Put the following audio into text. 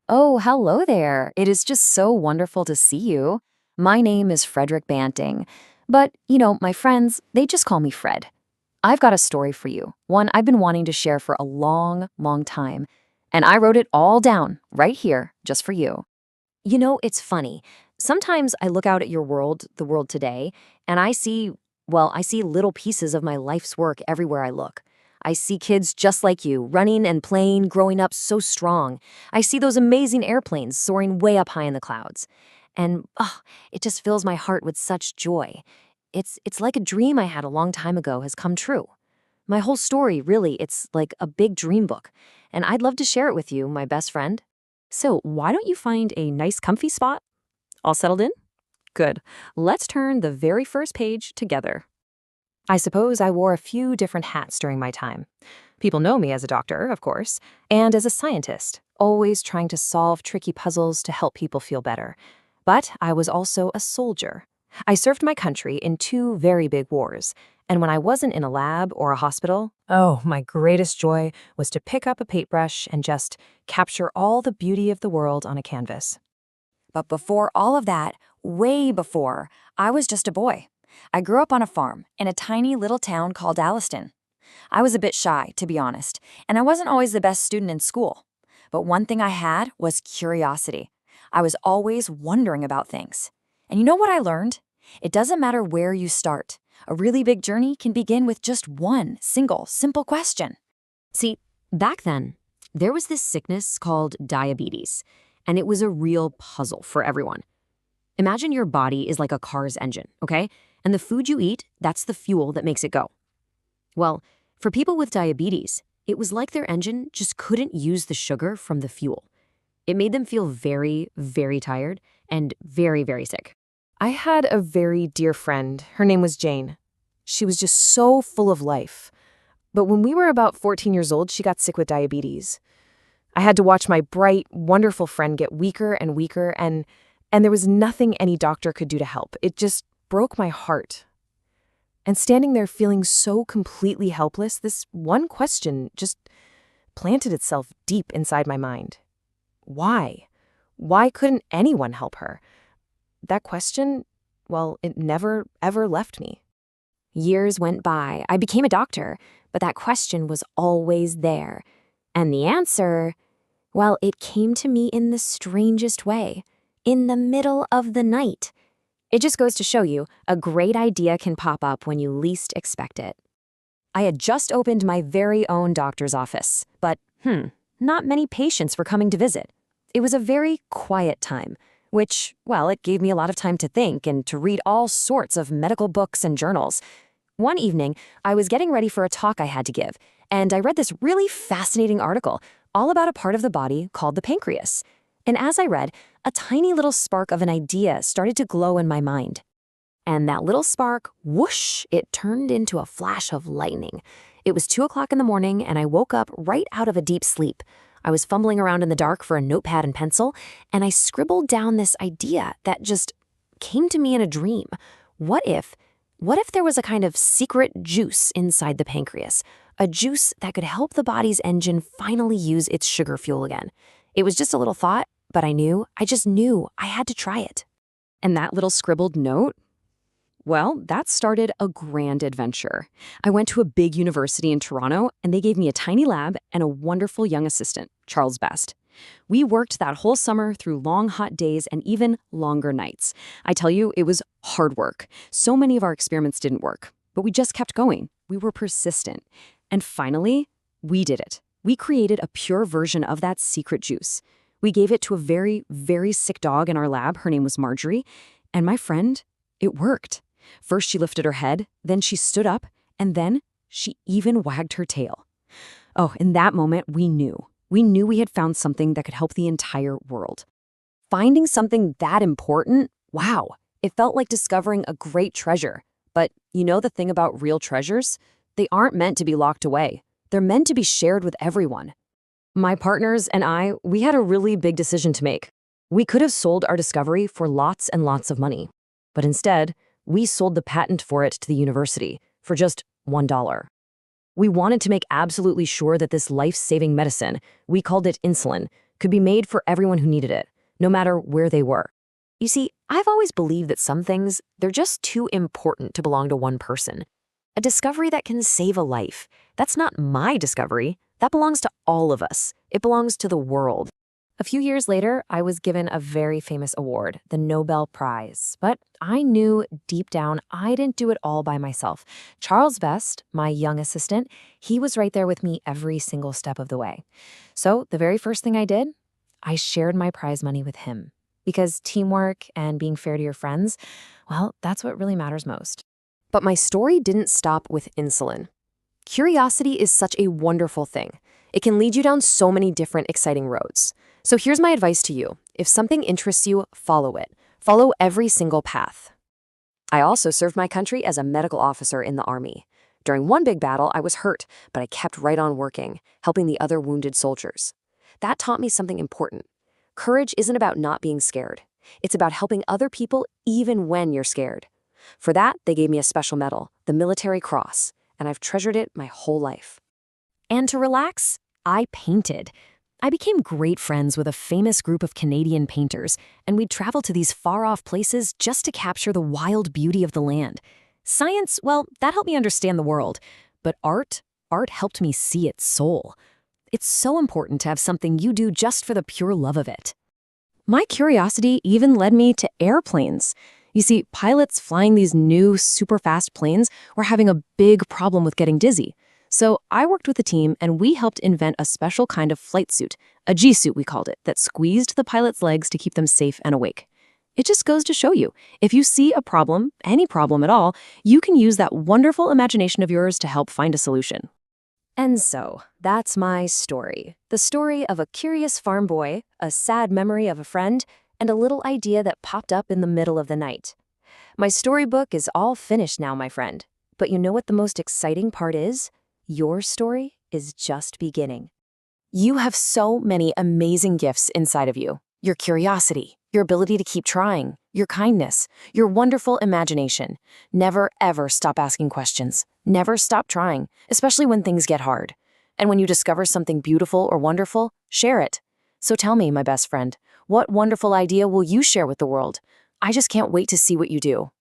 Oh, hello there. It is just so wonderful to see you. My name is Frederick Banting, but, my friends, they just call me Fred. I've got a story for you, one I've been wanting to share for a long, long time, and I wrote it all down right here just for you. It's funny. Sometimes I look out at your world, the world today, and I see little pieces of my life's work everywhere I look. I see kids just like you, running and playing, growing up so strong. I see those amazing airplanes soaring way up high in the clouds. And it just fills my heart with such joy. It's like a dream I had a long time ago has come true. My whole story, really, it's like a big dream book. And I'd love to share it with you, my best friend. So, why don't you find a nice comfy spot? All settled in? Good. Let's turn the very first page together. I suppose I wore a few different hats during my time. People know me as a doctor, of course, and as a scientist, always trying to solve tricky puzzles to help people feel better. But I was also a soldier. I served my country in two very big wars, and when I wasn't in a lab or a hospital, oh, my greatest joy was to pick up a paintbrush and just capture all the beauty of the world on a canvas. But before all of that, way before, I was just a boy. I grew up on a farm in a tiny little town called Alliston. I was a bit shy, to be honest, and I wasn't always the best student in school. But one thing I had was curiosity. I was always wondering about things. And you know what I learned? It doesn't matter where you start. A really big journey can begin with just one single, simple question. See, back then, there was this sickness called diabetes, and it was a real puzzle for everyone. Imagine your body is like a car's engine, okay? And the food you eat, that's the fuel that makes it go. Well, for people with diabetes, it was like their engine just couldn't use the sugar from the fuel. It made them feel very, very tired and very, very sick. I had a very dear friend. Her name was Jane. She was just so full of life. But when we were about 14 years old, she got sick with diabetes. I had to watch my bright, wonderful friend get weaker and weaker, and there was nothing any doctor could do to help. It just broke my heart. And standing there feeling so completely helpless, this one question just planted itself deep inside my mind. Why? Why couldn't anyone help her? That question, well, it never, ever left me. Years went by. I became a doctor, but that question was always there. And the answer, well, it came to me in the strangest way, in the middle of the night. It just goes to show you, a great idea can pop up when you least expect it. I had just opened my very own doctor's office, but, not many patients were coming to visit. It was a very quiet time, which, well, it gave me a lot of time to think and to read all sorts of medical books and journals. One evening, I was getting ready for a talk I had to give, and I read this really fascinating article all about a part of the body called the pancreas. And as I read, a tiny little spark of an idea started to glow in my mind. And that little spark, whoosh, it turned into a flash of lightning. It was 2 o'clock in the morning, and I woke up right out of a deep sleep. I was fumbling around in the dark for a notepad and pencil, and I scribbled down this idea that just came to me in a dream. What if there was a kind of secret juice inside the pancreas? A juice that could help the body's engine finally use its sugar fuel again. It was just a little thought, but I just knew I had to try it. And that little scribbled note? Well, that started a grand adventure. I went to a big university in Toronto, and they gave me a tiny lab and a wonderful young assistant, Charles Best. We worked that whole summer through long, hot days and even longer nights. I tell you, it was hard work. So many of our experiments didn't work, but we just kept going. We were persistent. And finally, we did it. We created a pure version of that secret juice. We gave it to a very, very sick dog in our lab. Her name was Marjorie. And my friend, it worked. First, she lifted her head, then she stood up, and then she even wagged her tail. Oh, in that moment, we knew. We knew we had found something that could help the entire world. Finding something that important, wow, it felt like discovering a great treasure. But you know the thing about real treasures? They aren't meant to be locked away. They're meant to be shared with everyone. My partners and I, we had a really big decision to make. We could have sold our discovery for lots and lots of money. But instead, we sold the patent for it to the university for just $1. We wanted to make absolutely sure that this life-saving medicine, we called it insulin, could be made for everyone who needed it, no matter where they were. You see, I've always believed that some things, they're just too important to belong to one person. A discovery that can save a life, that's not my discovery. That belongs to all of us. It belongs to the world. A few years later, I was given a very famous award, the Nobel Prize. But I knew deep down I didn't do it all by myself. Charles Best, my young assistant, he was right there with me every single step of the way. So the very first thing I did, I shared my prize money with him. Because teamwork and being fair to your friends, well, that's what really matters most. But my story didn't stop with insulin. Curiosity is such a wonderful thing. It can lead you down so many different exciting roads. So here's my advice to you. If something interests you, follow it. Follow every single path. I also served my country as a medical officer in the Army. During one big battle, I was hurt, but I kept right on working, helping the other wounded soldiers. That taught me something important. Courage isn't about not being scared. It's about helping other people even when you're scared. For that, they gave me a special medal, the Military Cross, and I've treasured it my whole life. And to relax, I painted. I became great friends with a famous group of Canadian painters, and we'd travel to these far-off places just to capture the wild beauty of the land. Science, well, that helped me understand the world. But art helped me see its soul. It's so important to have something you do just for the pure love of it. My curiosity even led me to airplanes. You see, pilots flying these new, super-fast planes were having a big problem with getting dizzy. So I worked with a team, and we helped invent a special kind of flight suit, a G-suit we called it, that squeezed the pilot's legs to keep them safe and awake. It just goes to show you, if you see a problem, any problem at all, you can use that wonderful imagination of yours to help find a solution. And so, that's my story. The story of a curious farm boy, a sad memory of a friend, and a little idea that popped up in the middle of the night. My storybook is all finished now, my friend. But you know what the most exciting part is? Your story is just beginning. You have so many amazing gifts inside of you. Your curiosity, your ability to keep trying, your kindness, your wonderful imagination. Never, ever stop asking questions. Never stop trying, especially when things get hard. And when you discover something beautiful or wonderful, share it. So tell me, my best friend, what wonderful idea will you share with the world? I just can't wait to see what you do.